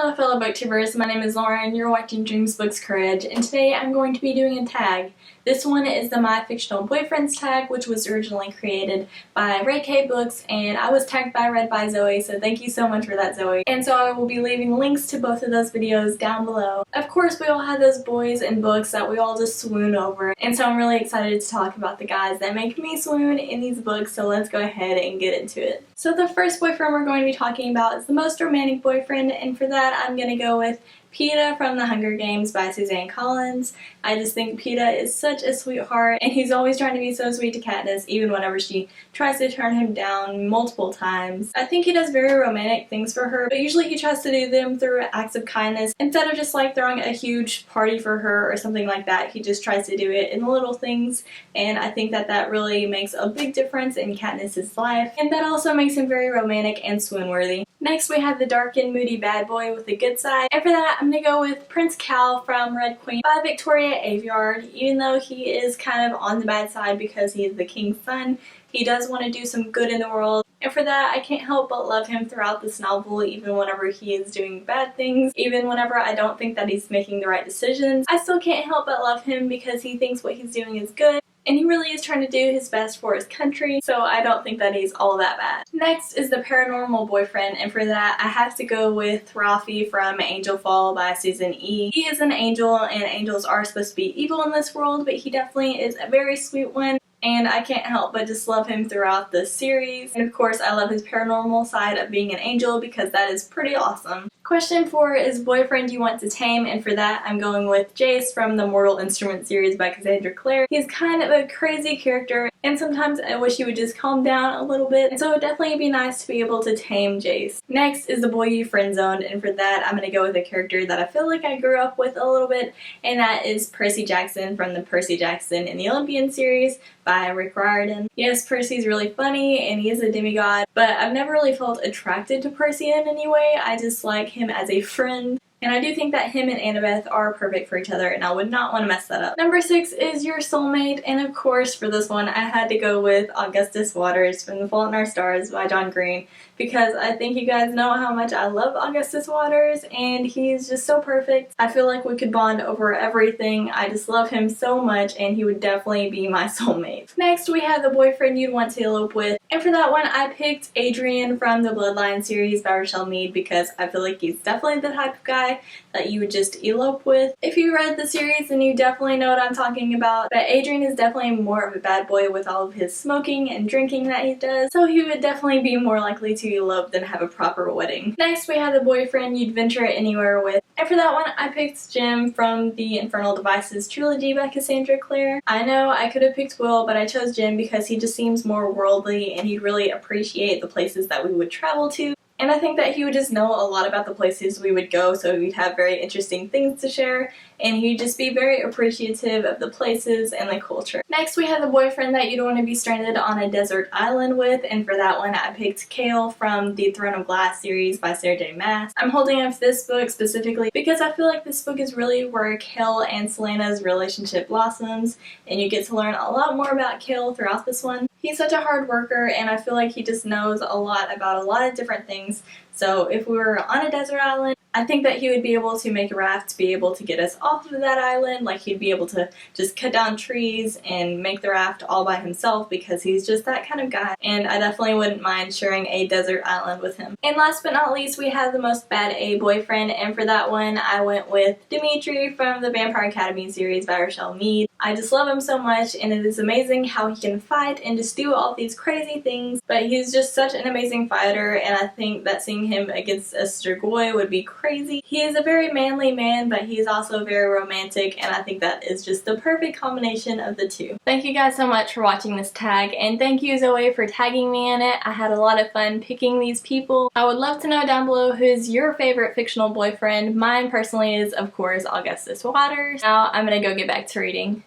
Hello fellow booktubers, my name is Lauren, you're watching Dreams, Books, Courage, and today I'm going to be doing a tag. This one is the My Fictional Boyfriends tag, which was originally created by Ray K Books, and I was tagged read by Zoe, so thank you so much for that, Zoe. And so I will be leaving links to both of those videos down below. Of course, we all have those boys and books that we all just swoon over, and so I'm really excited to talk about the guys that make me swoon in these books, so let's go ahead and get into it. So the first boyfriend we're going to be talking about is the most romantic boyfriend, and for that I'm going to go with Peeta from The Hunger Games by Suzanne Collins. I just think Peeta is such a sweetheart, and he's always trying to be so sweet to Katniss, even whenever she tries to turn him down multiple times. I think he does very romantic things for her, but usually he tries to do them through acts of kindness. Instead of just like throwing a huge party for her or something like that, he just tries to do it in the little things, and I think that that really makes a big difference in Katniss's life, and that also makes him very romantic and swoon-worthy. Next we have the dark and moody bad boy with a good side, and for that I'm gonna go with Prince Cal from Red Queen by Victoria Aveyard. Even though he is kind of on the bad side because he is the king's son, he does want to do some good in the world, and for that I can't help but love him throughout this novel, even whenever he is doing bad things, even whenever I don't think that he's making the right decisions. I still can't help but love him because he thinks what he's doing is good, and he really is trying to do his best for his country, so I don't think that he's all that bad. Next is the paranormal boyfriend, and for that I have to go with Rafi from Angel Fall by Susan E. He is an angel, and angels are supposed to be evil in this world, but he definitely is a very sweet one, and I can't help but just love him throughout the series. And of course I love his paranormal side of being an angel because that is pretty awesome. Question 4 is boyfriend you want to tame, and for that I'm going with Jace from the Mortal Instrument series by Cassandra Clare. He's kind of a crazy character, and sometimes I wish he would just calm down a little bit, and so it would definitely be nice to be able to tame Jace. Next is the boy you friend-zoned, and for that I'm going to go with a character that I feel like I grew up with a little bit, and that is Percy Jackson from the Percy Jackson and the Olympian series by Rick Riordan. Yes, Percy's really funny and he is a demigod, but I've never really felt attracted to Percy in any way. I just like him as a friend. And I do think that him and Annabeth are perfect for each other, and I would not want to mess that up. Number 6 is your soulmate, and of course for this one I had to go with Augustus Waters from The Fault in Our Stars by John Green, because I think you guys know how much I love Augustus Waters, and he's just so perfect. I feel like we could bond over everything. I just love him so much, and he would definitely be my soulmate. Next we have the boyfriend you'd want to elope with, and for that one I picked Adrian from the Bloodline series by Rochelle Mead because I feel like he's definitely the type of guy that you would just elope with. If you read the series then you definitely know what I'm talking about, but Adrian is definitely more of a bad boy with all of his smoking and drinking that he does, so he would definitely be more likely to elope than have a proper wedding. Next we have the boyfriend you'd venture anywhere with, and for that one I picked Jim from the Infernal Devices trilogy by Cassandra Clare. I know I could have picked Will, but I chose Jim because he just seems more worldly and he'd really appreciate the places that we would travel to. And I think that he would just know a lot about the places we would go, so we'd have very interesting things to share, and he'd just be very appreciative of the places and the culture. Next we have the boyfriend that you'd want to be stranded on a desert island with, and for that one I picked Kale from the Throne of Glass series by Sarah J Maas. I'm holding up this book specifically because I feel like this book is really where Kale and Selena's relationship blossoms, and you get to learn a lot more about Kale throughout this one. He's such a hard worker, and I feel like he just knows a lot about a lot of different things. So if we were on a desert island, I think that he would be able to make a raft to be able to get us off of that island. Like he'd be able to just cut down trees and make the raft all by himself because he's just that kind of guy. And I definitely wouldn't mind sharing a desert island with him. And last but not least, we have the most bad A boyfriend, and for that one I went with Dimitri from the Vampire Academy series by Rochelle Mead. I just love him so much, and it is amazing how he can fight and just do all these crazy things, but he's just such an amazing fighter, and I think that seeing him against a Strigoi would be crazy. He is a very manly man, but he's also very romantic, and I think that is just the perfect combination of the two. Thank you guys so much for watching this tag, and thank you Zoe for tagging me in it. I had a lot of fun picking these people. I would love to know down below who's your favorite fictional boyfriend. Mine personally is of course Augustus Waters. Now I'm gonna go get back to reading.